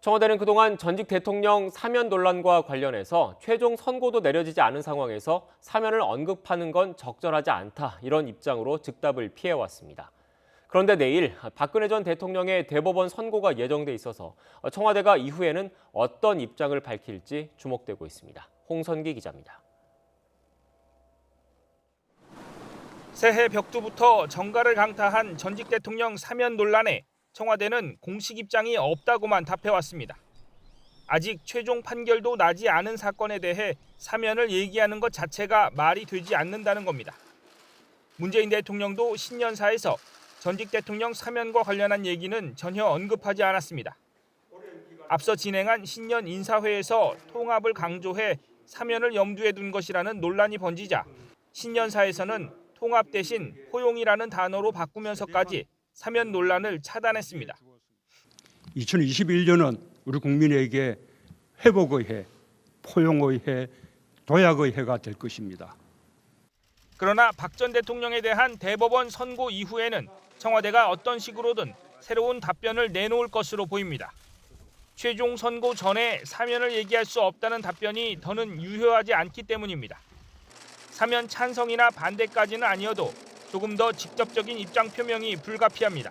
청와대는 그동안 전직 대통령 사면 논란과 관련해서 최종 선고도 내려지지 않은 상황에서 사면을 언급하는 건 적절하지 않다, 이런 입장으로 즉답을 피해왔습니다. 그런데 내일 박근혜 전 대통령의 대법원 선고가 예정돼 있어서 청와대가 이후에는 어떤 입장을 밝힐지 주목되고 있습니다. 홍선기 기자입니다. 새해 벽두부터 정가를 강타한 전직 대통령 사면 논란에 청와대는 공식 입장이 없다고만 답해왔습니다. 아직 최종 판결도 나지 않은 사건에 대해 사면을 얘기하는 것 자체가 말이 되지 않는다는 겁니다. 문재인 대통령도 신년사에서 전직 대통령 사면과 관련한 얘기는 전혀 언급하지 않았습니다. 앞서 진행한 신년 인사회에서 통합을 강조해 사면을 염두에 둔 것이라는 논란이 번지자 신년사에서는 통합 대신 포용이라는 단어로 바꾸면서까지 사면 논란을 차단했습니다. 2021년은 우리 국민에게 회복의 해, 포용의 해, 도약의 해가 될 것입니다. 그러나 박 전 대통령에 대한 대법원 선고 이후에는 청와대가 어떤 식으로든 새로운 답변을 내놓을 것으로 보입니다. 최종 선고 전에 사면을 얘기할 수 없다는 답변이 더는 유효하지 않기 때문입니다. 사면 찬성이나 반대까지는 아니어도 조금 더 직접적인 입장 표명이 불가피합니다.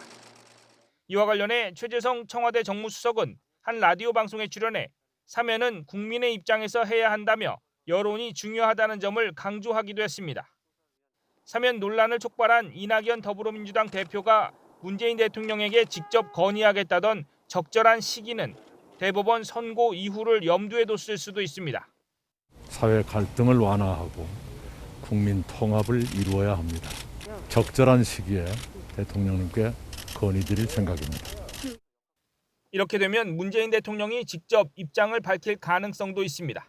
이와 관련해 최재성 청와대 정무수석은 한 라디오 방송에 출연해 사면은 국민의 입장에서 해야 한다며 여론이 중요하다는 점을 강조하기도 했습니다. 사면 논란을 촉발한 이낙연 더불어민주당 대표가 문재인 대통령에게 직접 건의하겠다던 적절한 시기는 대법원 선고 이후를 염두에 뒀을 수도 있습니다. 사회 갈등을 완화하고 국민 통합을 이루어야 합니다. 적절한 시기에 대통령님께 건의드릴 생각입니다. 이렇게 되면 문재인 대통령이 직접 입장을 밝힐 가능성도 있습니다.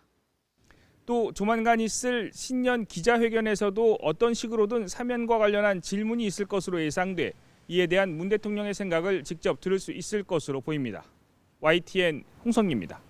또 조만간 있을 신년 기자회견에서도 어떤 식으로든 사면과 관련한 질문이 있을 것으로 예상돼 이에 대한 문 대통령의 생각을 직접 들을 수 있을 것으로 보입니다. YTN 홍성기입니다.